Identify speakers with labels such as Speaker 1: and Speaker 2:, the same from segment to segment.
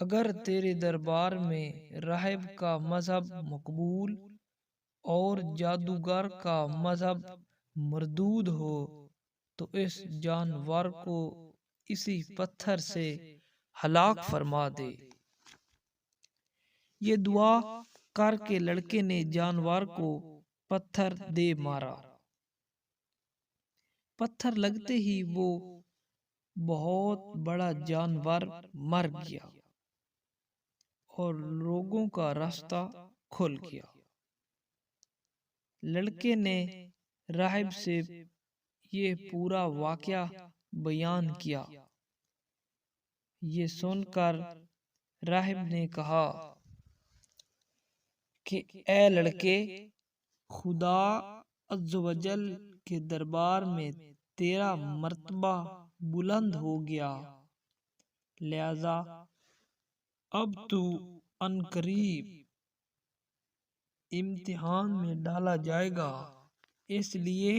Speaker 1: اگر تیرے دربار میں راہب کا مذہب مقبول اور جادوگر کا مذہب مردود ہو تو اس جانور کو اسی پتھر سے ہلاک فرما دے۔ یہ دعا کر کے لڑکے نے جانور کو پتھر دے مارا۔ پتھر لگتے ہی وہ بہت بڑا جانور مر گیا اور لوگوں کا راستہ کھل گیا۔ لڑکے نے راہب سے یہ پورا واقعہ بیان کیا۔ یہ سن کر راہب نے کہا کہ اے لڑکے، خدا عز و جل کے دربار میں تیرا مرتبہ بلند ہو گیا، لہذا اب تو عنقریب امتحان میں ڈالا جائے گا، اس لیے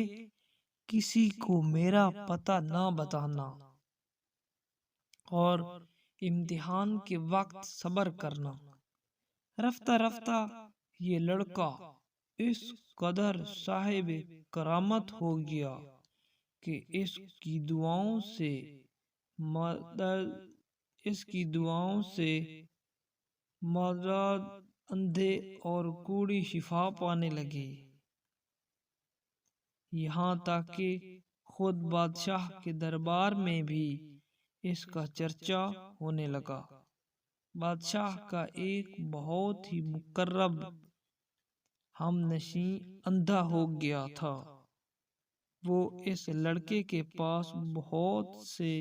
Speaker 1: کسی کو میرا پتہ نہ بتانا اور امتحان کے وقت صبر کرنا۔ رفتہ رفتہ یہ لڑکا اس قدر صاحب کرامت ہو گیا کہ اس کی دعاؤں سے مراد اندھے اور کوڑی شفا پانے لگے، یہاں تک کہ خود بادشاہ کے دربار میں بھی اس کا چرچا ہونے لگا۔ بادشاہ کا ایک بہت ہی مقرب ہم نشیں اندھا ہو گیا تھا۔ وہ اس لڑکے کے پاس بہت سے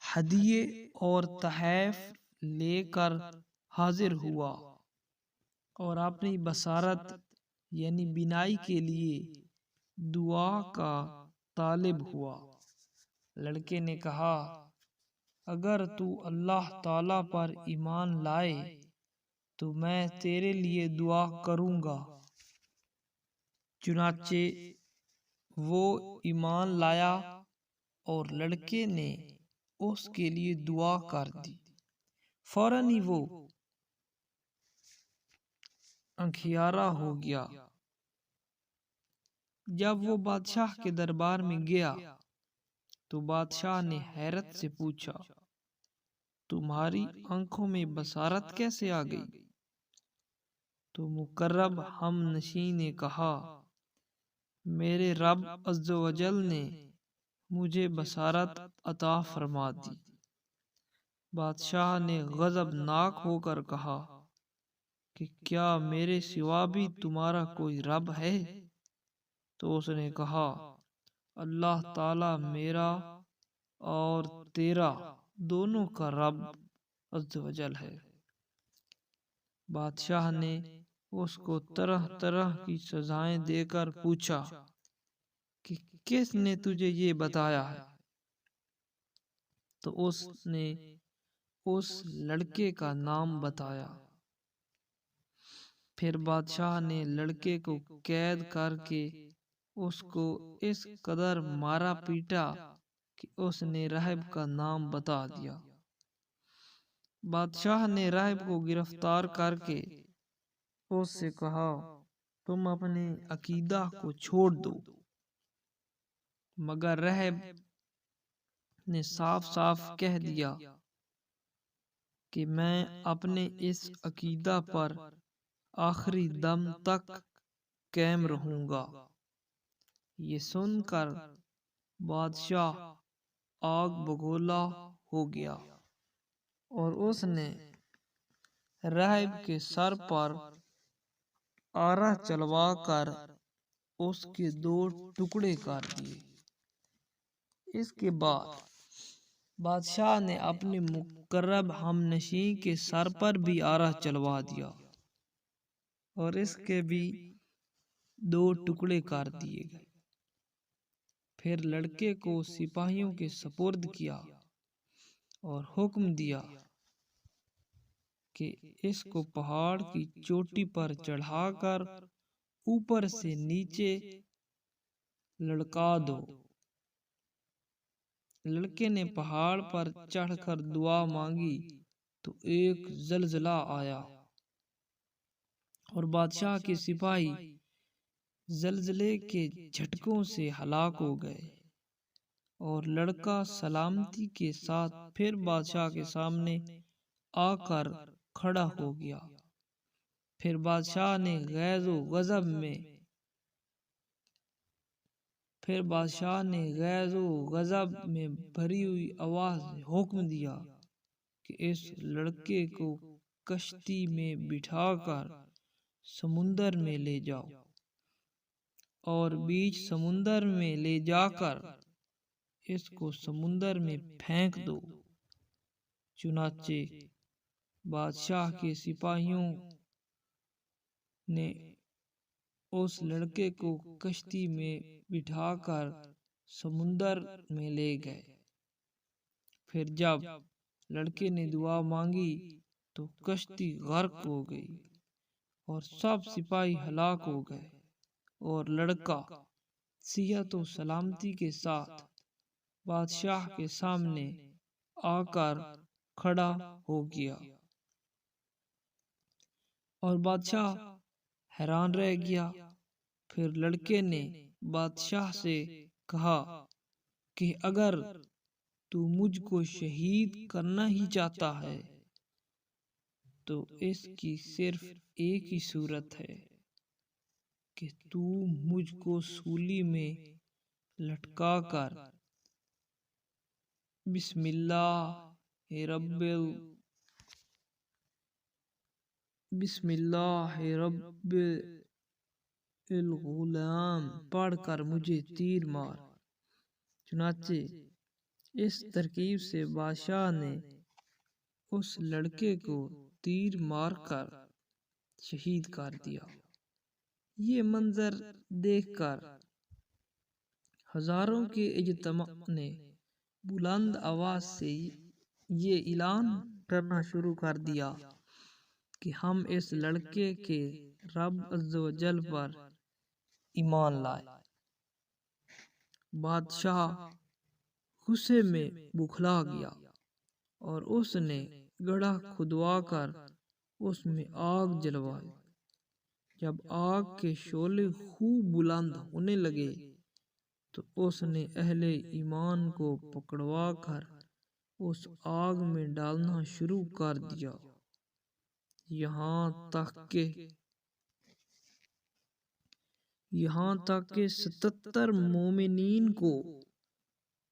Speaker 1: ہدیے اور تحائف لے کر حاضر ہوا اور اپنی بصارت یعنی بینائی کے لیے دعا کا طالب ہوا۔ لڑکے نے کہا، اگر تو اللہ تعالی پر ایمان لائے تو میں تیرے لیے دعا کروں گا۔ چنانچہ وہ ایمان لایا اور لڑکے نے اس کے لیے دعا کر دی۔ فوراً ہی وہ انکھیارا ہو گیا۔ جب وہ بادشاہ کے دربار میں گیا تو بادشاہ نے حیرت سے پوچھا، تمہاری آنکھوں میں بصارت کیسے آ گئی؟ تو مقرب ہم نشیں نے کہا، میرے رب عز و جل نے مجھے بصارت عطا فرما دی۔ بادشاہ نے غضبناک ہو کر کہا کہ کیا میرے سوا بھی تمہارا کوئی رب ہے؟ تو اس نے کہا، اللہ تعالی میرا اور تیرا دونوں کا رب عز و جل ہے۔ بادشاہ نے اس کو طرح طرح کی سزائیں دے کر پوچھا کہ کس نے تجھے یہ بتایا ہے؟ تو اس نے اس لڑکے کا نام بتایا۔ پھر بادشاہ نے لڑکے کو قید کر کے اس کو اس قدر مارا پیٹا کہ اس نے راہب کا نام بتا دیا۔ بادشاہ نے راہب کو گرفتار کر کے اس سے کہا، تم اپنے عقیدہ کو چھوڑ دو۔ مگر راہب نے صاف صاف کہہ دیا کہ میں اپنے اس عقیدہ پر آخری دم تک قائم رہوں گا۔ یہ سن کر بادشاہ آگ بگولا ہو گیا اور اس نے راہب کے سر پر آرا چلوا کر اس کے 2 ٹکڑے کر دیے۔ اس کے بعد بادشاہ نے اپنے مقرب ہم نشیں کے سر پر بھی آرا چلوا دیا اور اس کے بھی 2 ٹکڑے کر دیے گئے۔ پھر لڑکے کو سپاہیوں کے سپرد کیا اور حکم دیا کہ اس کو پہاڑ کی چوٹی پر چڑھا کر اوپر سے نیچے لڑکا دو۔ لڑکے نے پہاڑ پر چڑھ کر دعا مانگی تو ایک زلزلہ آیا اور بادشاہ کے سپاہی زلزلے کے جھٹکوں سے ہلاک ہو گئے، اور لڑکا سلامتی کے ساتھ پھر بادشاہ کے سامنے آ کر کھڑا ہو گیا۔ پھر بادشاہ نے غیظ و غضب میں بھری ہوئی آواز میں حکم دیا کہ اس لڑکے کو کشتی میں بٹھا کر سمندر میں لے جاؤ، اور بیچ سمندر میں لے جا کر اس کو سمندر میں پھینک دو۔ چنانچہ بادشاہ کے سپاہیوں نے اس لڑکے کو کشتی میں بٹھا کر سمندر میں لے گئے۔ پھر جب لڑکے نے دعا مانگی تو کشتی غرق ہو گئی اور سب سپاہی ہلاک ہو گئے، اور لڑکا صحت و سلامتی کے ساتھ بادشاہ کے سامنے آ کر کھڑا ہو گیا، اور بادشاہ حیران رہ گیا۔ پھر لڑکے نے بادشاہ سے کہا کہ اگر تو مجھ کو شہید کرنا ہی چاہتا ہے تو اس کی صرف ایک ہی صورت ہے کہ تو مجھ کو سولی میں لٹکا کر بسم اللہ رب الغلام پڑھ کر مجھے تیر مار۔ چنانچہ اس ترکیب سے بادشاہ نے اس لڑکے کو تیر مار کر شہید کر دیا۔ یہ منظر دیکھ کر ہزاروں کے اجتماع نے بلند آواز سے یہ اعلان کرنا شروع کر دیا کہ ہم اس لڑکے کے رب عز و جل پر ایمان لائے۔ بادشاہ غصے میں بوکھلا گیا اور اس نے گڑھا کھدوا کر اس میں آگ جلوائی۔ جب آگ کے شعلے خوب بلند ہونے لگے تو اس نے اہل ایمان کو پکڑوا کر اس آگ میں ڈالنا شروع کر دیا، یہاں تک کہ 77 مومنین کو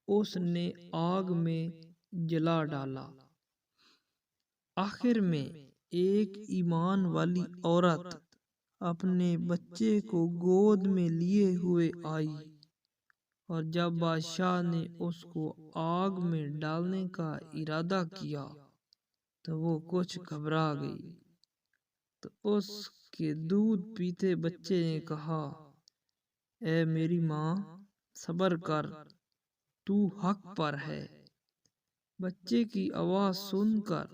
Speaker 1: اس نے آگ میں جلا ڈالا۔ آخر میں ایک ایمان والی عورت اپنے بچے کو گود میں لیے ہوئے آئی، اور جب بادشاہ نے اس کو آگ میں ڈالنے کا ارادہ کیا تو وہ کچھ گھبرا گئی۔ تو اس کے دودھ پیتے بچے نے کہا، اے میری ماں، صبر کر، تو حق پر ہے۔ بچے کی آواز سن کر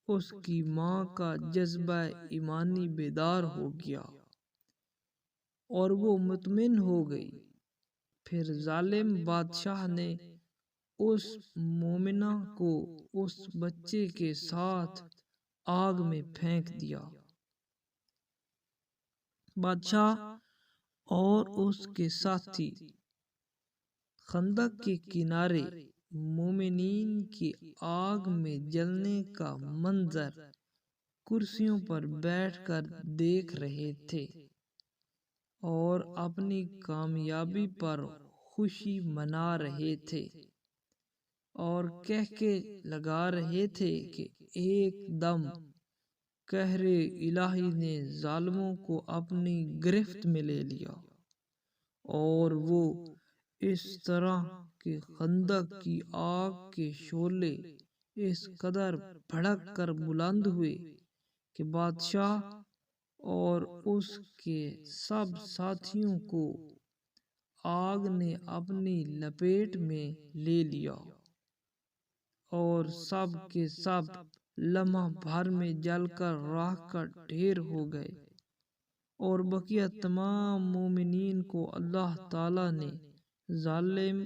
Speaker 1: اس کی ماں کا جذبہ ایمانی بیدار ہو گیا اور وہ مطمئن ہو گئی۔ پھر ظالم بادشاہ نے اس مومنہ کو اس بچے کے ساتھ آگ میں پھینک دیا۔ بادشاہ اور اس کے ساتھی خندق کے کنارے مومنین کی آگ میں جلنے کا منظر کرسیوں پر بیٹھ کر دیکھ رہے تھے اور اپنی کامیابی پر خوشی منا رہے تھے، اور کہکے لگا رہے تھے کہ ایک دم قہر الہی نے ظالموں کو اپنی گرفت میں لے لیا، اور وہ اس طرح کہ خندق کی آگ کے شعلے اس قدر بھڑک کر بلند ہوئے کہ بادشاہ اور اس کے سب ساتھیوں کو آگ نے اپنی لپیٹ میں لے لیا، اور سب کے سب لمحہ بھر میں جل کر راکھ کا ڈھیر ہو گئے، اور بقیہ تمام مومنین کو اللہ تعالی نے ظالم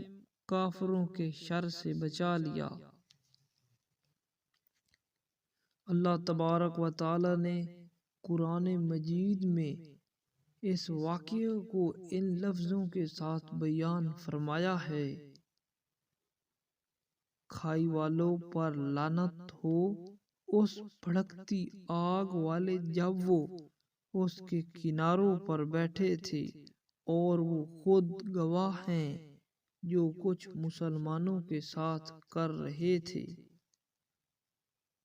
Speaker 1: کافروں کے شر سے بچا لیا۔ اللہ تبارک و تعالی نے قرآن مجید میں اس واقعے کو ان لفظوں کے ساتھ بیان فرمایا ہے: کھائی والوں پر لعنت ہو اس بھڑکتی آگ والے جب وہ اس کے کناروں پر بیٹھے تھے اور وہ خود گواہ ہیں جو کچھ مسلمانوں کے ساتھ کر رہے تھے۔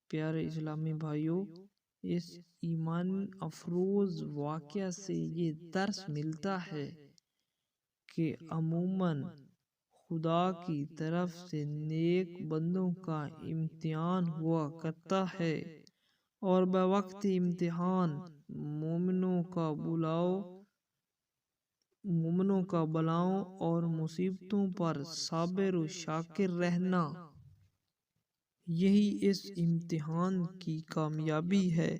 Speaker 1: پیارے اسلامی بھائیوں، اس ایمان افروز واقعہ سے یہ درس ملتا ہے کہ عموماً خدا کی طرف سے نیک بندوں کا امتحان ہوا کرتا ہے، اور بوقت امتحان مومنوں کا بلاؤں اور مصیبتوں پر صابر و شاکر رہنا، یہی اس امتحان کی کامیابی ہے۔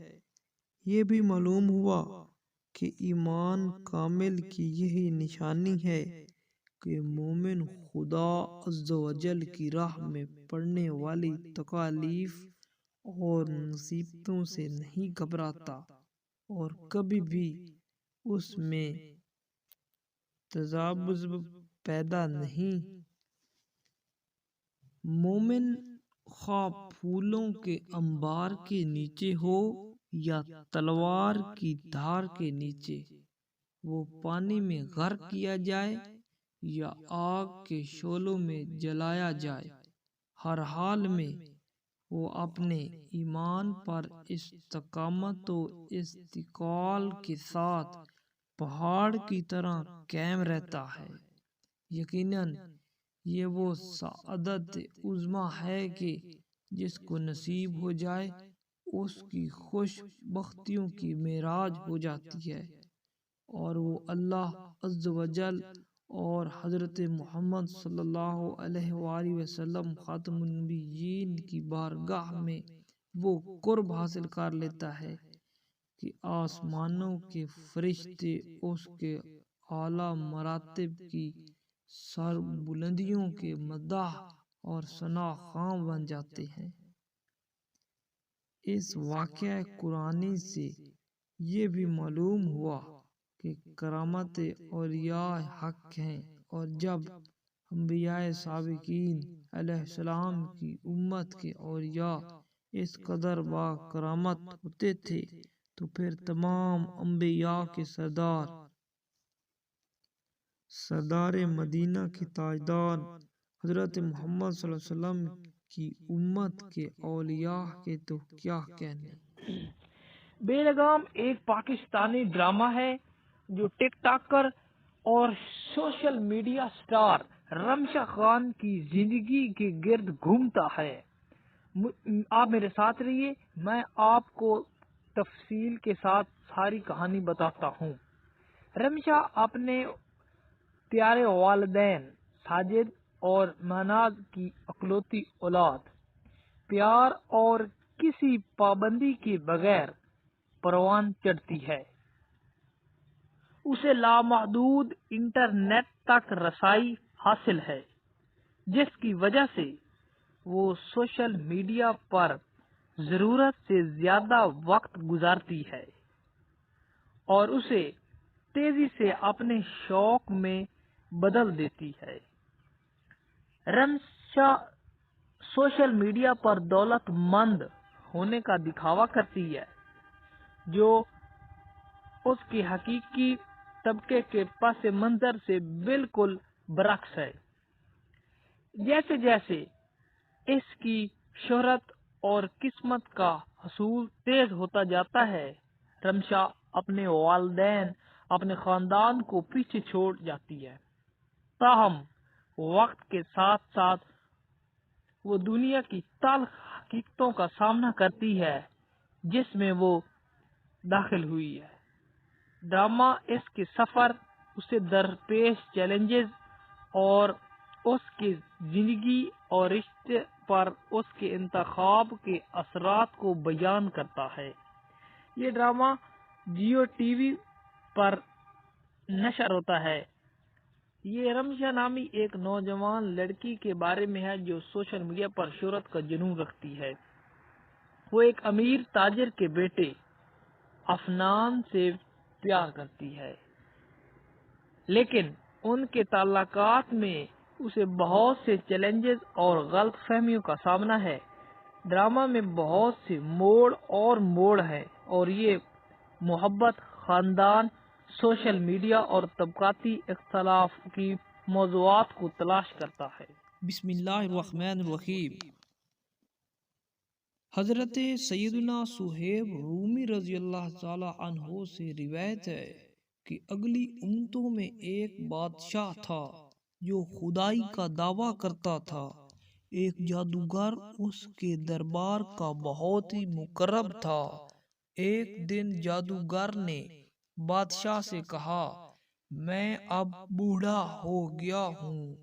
Speaker 1: یہ بھی معلوم ہوا کہ ایمان کامل کی یہی نشانی ہے کہ مومن خدا عز و جل کی راہ میں پڑنے والی تکالیف اور مصیبتوں سے نہیں گھبراتا اور کبھی بھی اس میں تذبذب پیدا نہیں۔ مومن خواہ پھولوں کے انبار کے نیچے ہو یا تلوار کی دھار کے نیچے، وہ پانی میں غرق کیا جائے یا آگ کے شعلوں میں جلایا جائے، ہر حال میں وہ اپنے ایمان پر استقامت و استقلال کے ساتھ پہاڑ کی طرح قائم رہتا ہے۔ یقیناً یہ وہ سعادت عظمیٰ ہے کہ جس کو نصیب ہو جائے اس کی خوش بختیوں کی معراج ہو جاتی ہے، اور وہ اللہ عز و جل اور حضرت محمد صلی اللہ علیہ وآلہ وسلم خاتم النبیین کی بارگاہ میں وہ قرب حاصل کر لیتا ہے کہ آسمانوں کے فرشتے اس کے اعلیٰ مراتب کی سر بلندیوں کے مداح اور ثنا خواں بن جاتے ہیں۔ اس واقعہ قرآنی سے یہ بھی معلوم ہوا کہ کرامت اولیاء حق ہیں، اور جب انبیاء سابقین علیہ السلام کی امت کے اولیاء اس قدر با کرامت ہوتے تھے تو پھر تمام انبیاء کے سردار مدینہ کے تاجدار حضرت محمد صلی اللہ علیہ وسلم کی امت کے اولیاء کے تو کیا کہنے۔ بے لگام ایک پاکستانی ڈرامہ ہے جو ٹک ٹاکر اور social media star Rimsha Khan کی زندگی کے گرد گھومتا ہے۔ آپ میرے ساتھ رہیے، میں آپ کو تفصیل کے ساتھ ساری کہانی بتاتا ہوں۔ رمشا اپنے پیارے والدین ساجد اور مناز کی اکلوتی اولاد، پیار اور کسی پابندی کے بغیر پروان چڑھتی ہے۔ اسے لامحدود انٹرنیٹ تک رسائی حاصل ہے، جس کی وجہ سے وہ سوشل میڈیا پر ضرورت سے زیادہ وقت گزارتی ہے اور اسے تیزی سے اپنے شوق میں بدل دیتی ہے۔ رمشا سوشل میڈیا پر دولت مند ہونے کا دکھاوا کرتی ہے، جو اس کے حقیقی طبقے کے پس منظر سے بالکل برعکس ہے۔ جیسے جیسے اس کی شہرت اور قسمت کا حصول تیز ہوتا جاتا ہے، رمشا اپنے والدین، اپنے خاندان کو پیچھے چھوڑ جاتی ہے۔ تاہم وقت کے ساتھ ساتھ وہ دنیا کی تلخ حقیقتوں کا سامنا کرتی ہے جس میں وہ داخل ہوئی ہے۔ ڈرامہ اس کے سفر، اسے درپیش چیلنجز اور اس کی زندگی اور رشتے پر اس کے انتخاب کے اثرات کو بیان کرتا ہے۔ یہ ڈرامہ جیو ٹی وی پر نشر ہوتا ہے یہ رمشا نامی ایک نوجوان لڑکی کے بارے میں ہے جو سوشل میڈیا پر شہرت کا جنون رکھتی ہے۔ وہ ایک امیر تاجر کے بیٹے افنان سے پیار کرتی ہے، لیکن ان کے تعلقات میں اسے بہت سے چیلنجز اور غلط فہمیوں کا سامنا ہے۔ ڈرامہ میں بہت سے موڑ ہیں اور یہ محبت، خاندان، سوشل میڈیا اور طبقاتی اختلاف کی موضوعات کو تلاش کرتا ہے۔ بسم اللہ الرحمن الرحیم۔ حضرت سیدنا صہیب رومی رضی اللہ تعالی عنہ سے روایت ہے کہ اگلی امتوں میں ایک بادشاہ تھا جو خدائی کا دعویٰ کرتا تھا۔ ایک جادوگر اس کے دربار کا بہت ہی مقرب تھا۔ ایک دن جادوگر نے بادشاہ سے کہا، میں اب بوڑھا ہو گیا ہوں،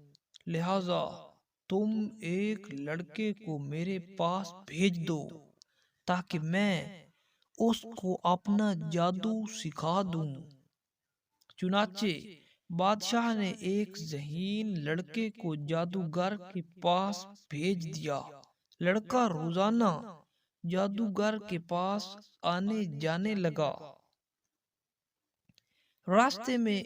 Speaker 1: لہذا تم ایک لڑکے کو میرے پاس بھیج دو تاکہ میں اس کو اپنا جادو سکھا دوں۔ چنانچہ بادشاہ نے ایک ذہین لڑکے کو جادوگر کے پاس بھیج دیا۔ لڑکا روزانہ جادوگر کے پاس آنے جانے لگا۔ راستے میں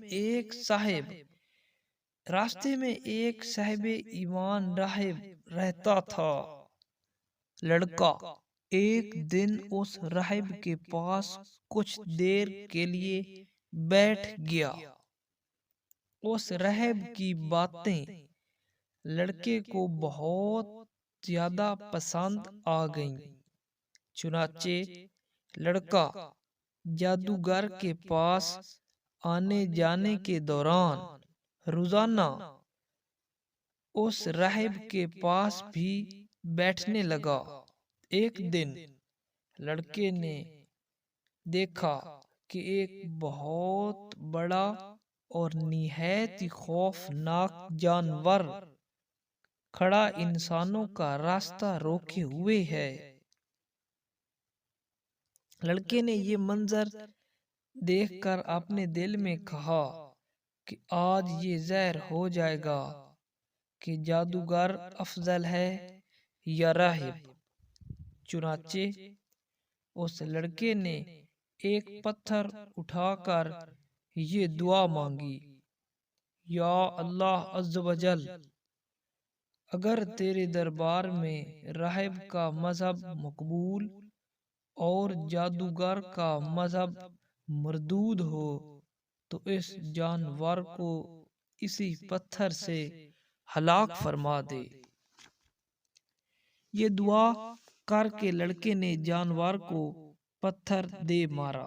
Speaker 1: ایک صاحب ایمان راہب رہتا تھا۔ لڑکا ایک دن اس راہب کے پاس کچھ دیر کے لیے بیٹھ گیا۔ اس راہب کی باتیں لڑکے کو بہت زیادہ پسند آ گئیں۔ چنانچہ لڑکا جادوگر کے پاس آنے جانے کے دوران روزانہ اس راہب کے پاس بھی بیٹھنے لگا۔ ایک دن لڑکے نے دیکھا کہ ایک بہت بڑا اور نہایت خوفناک جانور کھڑا انسانوں کا راستہ روکے ہوئے ہے۔ لڑکے نے یہ منظر دیکھ کر اپنے دل میں کہا کہ آج یہ ظاہر ہو جائے گا کہ جادوگر افضل ہے یا راہب۔ چنانچہ اس لڑکے نے ایک پتھر اٹھا کر یہ دعا مانگی، یا اللہ عز و جل، اگر تیرے دربار میں راہب کا مذہب مقبول اور جادوگر کا مذہب مردود ہو تو اس جانور کو اسی پتھر سے ہلاک فرما دے۔ یہ دعا کر کے لڑکے نے جانور کو پتھر دے مارا۔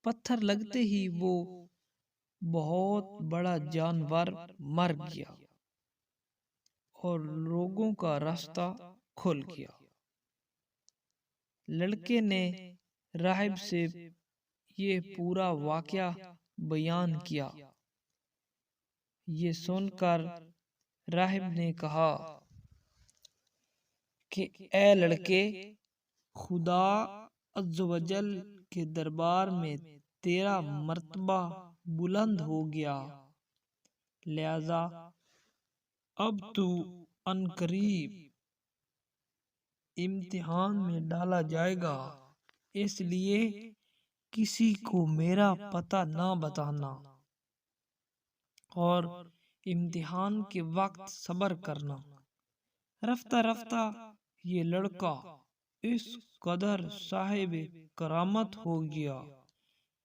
Speaker 1: پتھر لگتے ہی وہ بہت بڑا جانور مر گیا اور لوگوں کا راستہ کھل گیا۔ لڑکے نے راہب سے یہ پورا واقعہ بیان کیا۔ یہ سن کر راہب نے کہا کہ اے لڑکے، خدا عز و جل کے دربار میں تیرا مرتبہ بلند ہو گیا، لہذا اب تو عنقریب امتحان میں ڈالا جائے گا، اس لیے کسی کو میرا پتہ نہ بتانا اور امتحان کے وقت صبر کرنا۔ رفتہ رفتہ یہ لڑکا اس قدر صاحب کرامت ہو گیا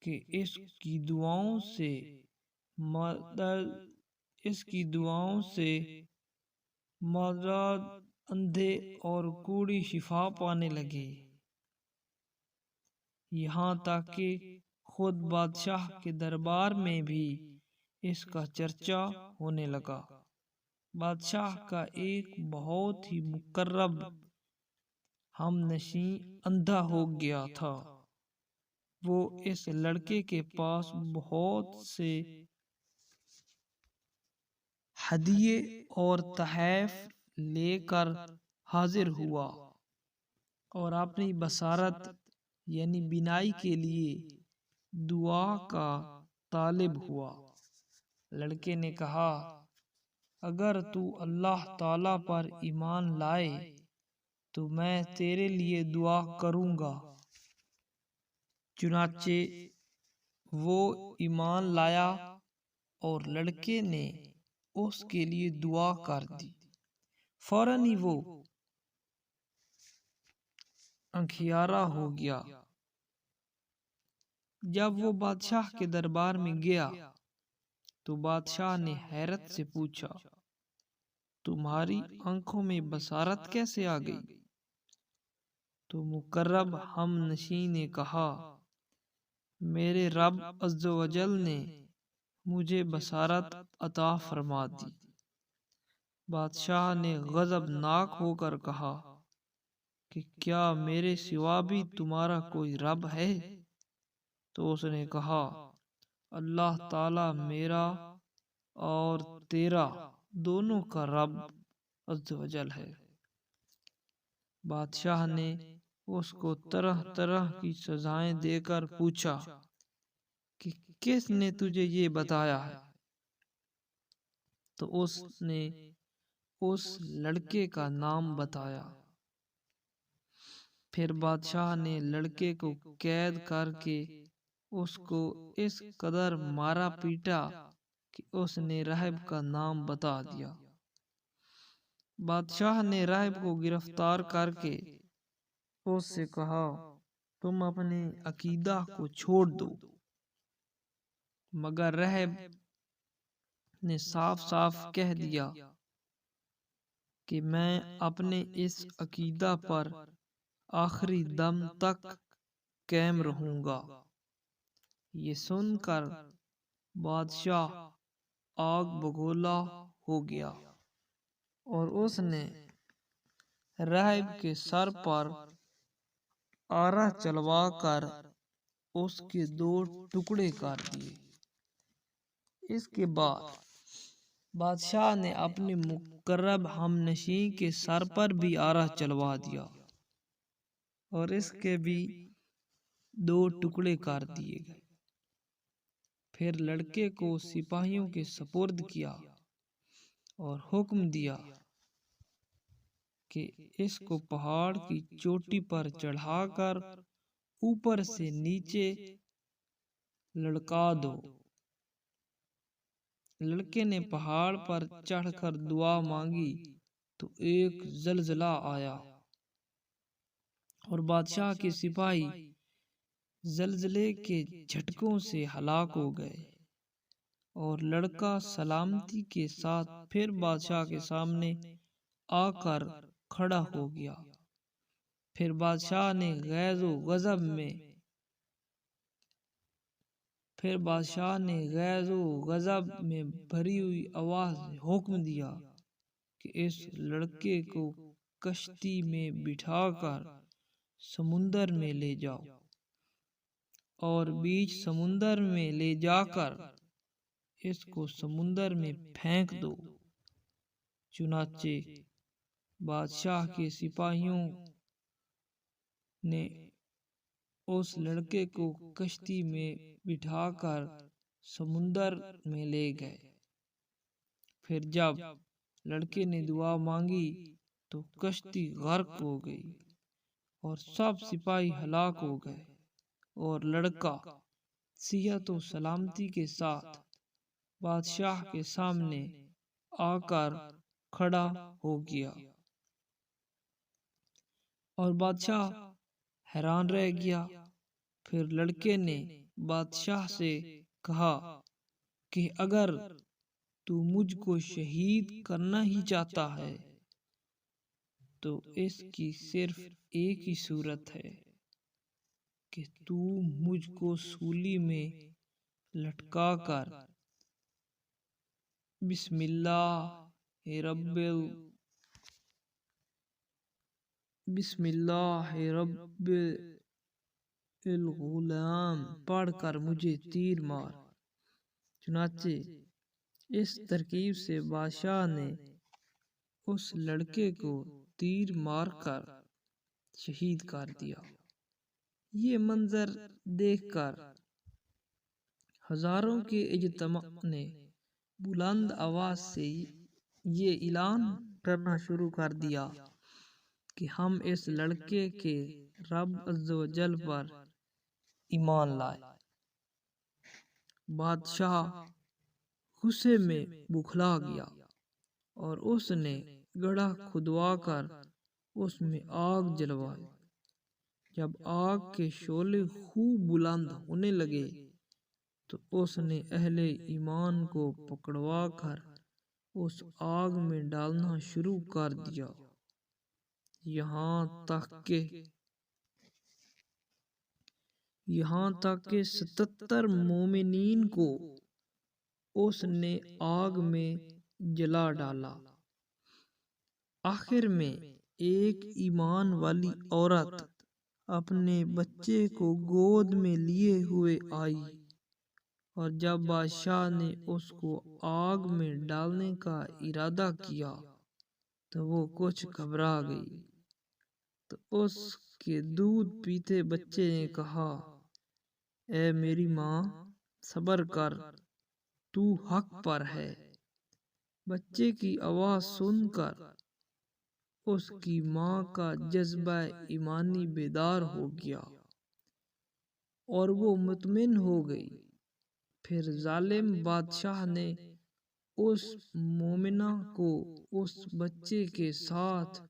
Speaker 1: کہ اس کی دعاؤں سے مردار، اندھے اور کوڑی شفا پانے لگے، یہاں تک کہ خود بادشاہ کے دربار میں بھی اس کا چرچا ہونے لگا۔ بادشاہ کا ایک بہت ہی مقرب ہم نشیں اندھا ہو گیا تھا۔ وہ اس لڑکے کے پاس بہت سے ہدیے اور تحائف لے کر حاضر ہوا اور اپنی بصارت یعنی بینائی کے لیے دعا کا طالب ہوا۔ لڑکے نے کہا اگر تو اللہ تعالی پر ایمان لائے تو میں تیرے لیے دعا کروں گا۔ چنانچہ وہ ایمان لایا اور لڑکے نے اس کے لیے دعا کر دی۔ فوراً ہی وہ انکھیارا ہو گیا۔ جب وہ بادشاہ کے دربار میں گیا تو بادشاہ نے حیرت سے پوچھا تمہاری آنکھوں میں بصارت کیسے آ گئی؟ تو مقرب ہم نشین نے کہا میرے رب عز و جل نے مجھے بصارت عطا فرما دی۔ بادشاہ نے غضبناک ہو کر کہا کہ کیا میرے سوا بھی تمہارا کوئی رب ہے؟ تو اس نے کہا اللہ تعالی میرا اور تیرا دونوں کا رب عز و جل ہے۔ بادشاہ نے اس کو طرح طرح کی سزائیں دے کر پوچھا کہ کس نے تجھے یہ بتایا ہے؟ تو اس نے اس لڑکے کا نام بتایا۔ پھر بادشاہ نے لڑکے کو قید کر کے اس کو اس قدر مارا پیٹا کہ اس نے راہب کا نام بتا دیا۔ بادشاہ نے راہب کو گرفتار کر کے اس سے کہا تم اپنے عقیدہ کو چھوڑ دو، مگر راہب نے صاف صاف کہہ دیا کہ میں اپنے اس عقیدہ پر آخری دم تک قائم رہوں گا۔ یہ سن کر بادشاہ آگ بگولا ہو گیا اور اس نے راہب کے سر پر آرا چلوا کر اس کے 2 ٹکڑے کر دیے۔ اس کے بعد بادشاہ نے اپنے مقرب ہم نشین کے سر پر بھی آرا چلوا دیا اور اس کے بھی 2 ٹکڑے کر دیے گئے۔ پھر لڑکے کو سپاہیوں کے سپرد کیا اور حکم دیا کہ اس کو پہاڑ کی چوٹی پر چڑھا کر اوپر سے نیچے لڑکا دو۔ لڑکے نے پہاڑ پر چڑھ کر دعا مانگی تو ایک زلزلہ آیا اور بادشاہ کے سپاہی زلزلے کے جھٹکوں سے ہلاک ہو گئے اور لڑکا سلامتی کے ساتھ پھر بادشاہ کے سامنے آ کر کھڑا ہو گیا۔ پھر بادشاہ نے غیظ و غضب میں بھری ہوئی آواز سے حکم دیا کہ اس لڑکے کو کشتی میں بٹھا کر سمندر میں لے جاؤ اور بیچ سمندر میں لے جا کر اس کو سمندر میں پھینک دو۔ چنانچہ بادشاہ کے سپاہیوں نے اس لڑکے کو کشتی میں بٹھا کر سمندر میں لے گئے۔ پھر جب لڑکے نے دعا مانگی تو کشتی غرق ہو گئی اور سب سپاہی ہلاک ہو گئے اور لڑکا صحت و سلامتی کے ساتھ بادشاہ کے سامنے آ کر کھڑا ہو گیا اور بادشاہ حیران رہ گیا۔ پھر لڑکے نے بادشاہ سے کہا کہ اگر تو مجھ کو شہید کرنا ہی چاہتا ہے تو اس کی صرف ایک ہی صورت ہے کہ تو مجھ کو سولی میں لٹکا کر بسم اللہ رب الغلام پڑھ کر مجھے تیر مار۔ چنانچہ اس ترکیب سے بادشاہ نے اس لڑکے کو تیر مار کر شہید کر دیا۔ یہ منظر دیکھ کر ہزاروں کے اجتماع نے بلند آواز سے یہ اعلان کرنا شروع کر دیا کہ ہم اس لڑکے کے رب عز و جل پر ایمان لائے۔ بادشاہ غصے میں بکھلا گیا اور اس نے گڑھا کھدوا کر اس میں آگ جلوائی۔ جب آگ کے شعلے خوب بلند ہونے لگے تو اس نے اہل ایمان کو پکڑوا کر اس آگ میں ڈالنا شروع کر دیا، یہاں تک کہ 77 مومنین کو اس نے آگ میں جلا ڈالا۔ آخر میں ایک ایمان والی عورت اپنے بچے کو گود میں لیے ہوئے آئی، اور جب بادشاہ نے اس کو آگ میں ڈالنے کا ارادہ کیا تو وہ کچھ گھبرا گئی۔ تو اس کے دودھ پیتے بچے نے کہا، اے میری ماں، صبر کر، تو حق پر ہے۔ بچے کی آواز سن کر اس کی ماں کا جذبہ ایمانی بیدار ہو گیا اور وہ مطمئن ہو گئی۔ پھر ظالم بادشاہ نے اس مومنہ کو اس بچے کے ساتھ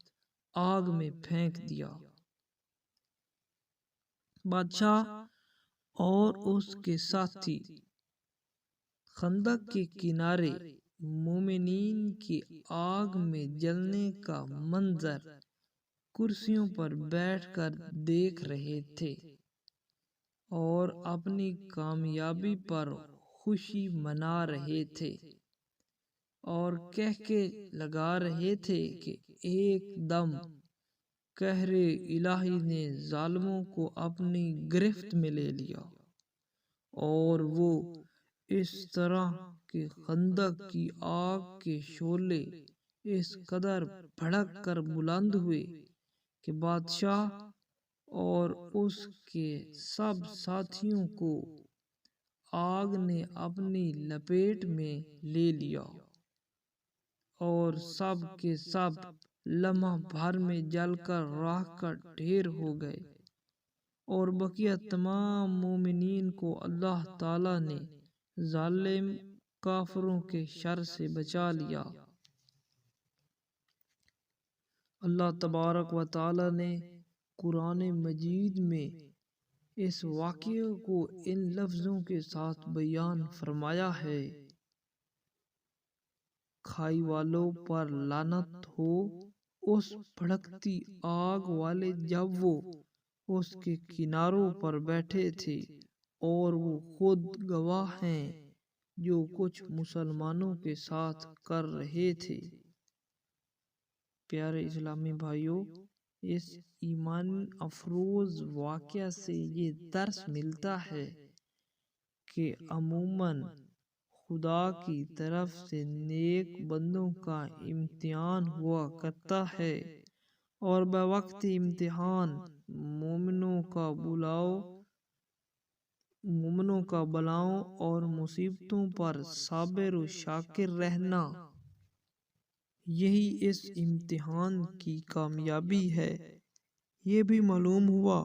Speaker 1: آگ میں پھینک دیا۔ بادشاہ اور اس کے ساتھی خندق کے کنارے مومنین کی آگ میں جلنے کا منظر کرسیوں پر بیٹھ کر دیکھ رہے تھے اور اپنی کامیابی پر خوشی منا رہے تھے اور کہکے لگا رہے تھے کہ ایک دم قہر الہی نے ظالموں کو اپنی گرفت میں لے لیا، اور وہ اس طرح کہ خندق کی آگ کے شعلے اس قدر بھڑک کر بلند ہوئے کہ بادشاہ اور اس کے سب ساتھیوں کو آگ نے اپنی لپیٹ میں لے لیا، اور سب کے سب لمحہ بھر میں جل کر راکھ کا ڈھیر ہو گئے، اور بقیہ تمام مومنین کو اللہ تعالی نے ظالم کافروں کے شر سے بچا لیا۔ اللہ تبارک و تعالی نے قرآن مجید میں اس واقعے کو ان لفظوں کے ساتھ بیان فرمایا ہے، کھائی والوں پر لعنت ہو اس بھڑکتی آگ والے جب وہ اس کے کناروں پر بیٹھے تھے، اور وہ خود گواہ ہیں جو کچھ مسلمانوں کے ساتھ کر رہے تھے۔ پیارے اسلامی بھائیوں، اس ایمان افروز واقعہ سے یہ درس ملتا ہے کہ عموماً خدا کی طرف سے نیک بندوں کا امتحان ہوا کرتا ہے، اور بوقت امتحان مومنوں کا بلاؤں اور مصیبتوں پر صابر و شاکر رہنا، یہی اس امتحان کی کامیابی ہے۔ یہ بھی معلوم ہوا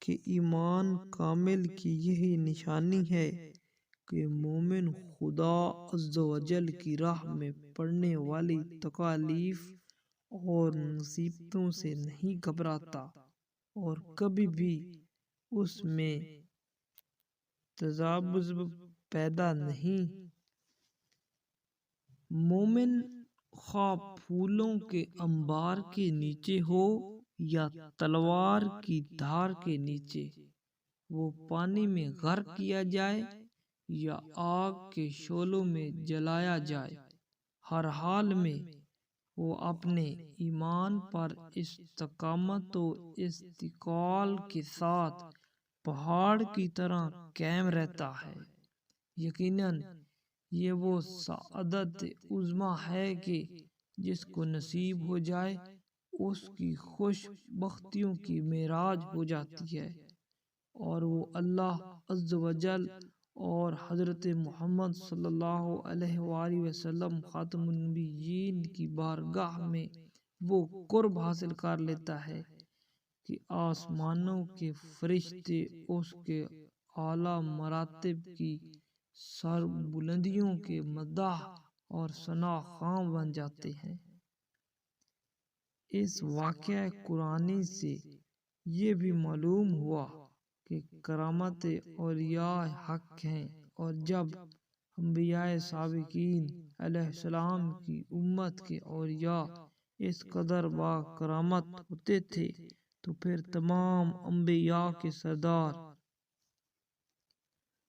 Speaker 1: کہ ایمان کامل کی یہی نشانی ہے کہ مومن خدا عز و جل کی راہ میں پڑنے والی تکالیف اور مصیبتوں سے نہیں گھبراتا اور کبھی بھی اس میں تذبذب پیدا نہیں۔ مومن خواہ پھولوں کے انبار کے نیچے ہو یا تلوار کی دھار کے نیچے، وہ پانی میں غرق کیا جائے یا آگ کے شعلوں میں جلایا جائے، ہر حال میں وہ اپنے ایمان پر استقامت و استقلال کے ساتھ پہاڑ کی طرح قائم رہتا ہے۔ یقیناً یہ وہ سعادت عظمیٰ ہے کہ جس کو نصیب ہو جائے اس کی خوش بختیوں کی معراج ہو جاتی ہے، اور وہ اللہ عز و جل اور حضرت محمد صلی اللہ علیہ وآلہ وسلم خاتم النبیین کی بارگاہ میں وہ قرب حاصل کر لیتا ہے کہ آسمانوں کے فرشتے اس کے اعلیٰ مراتب کی سر بلندیوں کے مداح اور ثنا خواں بن جاتے ہیں۔ اس واقعہ قرآنی سے یہ بھی معلوم ہوا کہ کرامت اولیاء حق ہیں، اور جب انبیاء سابقین علیہ السلام کی امت کے اولیاء اس قدر با کرامت ہوتے تھے تو پھر تمام انبیاء کے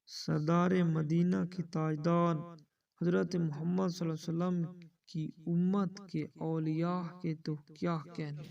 Speaker 1: سردار مدینہ کے تاجدار حضرت محمد صلی اللہ علیہ وسلم کی امت کے اولیاء کے تو کیا کہنے۔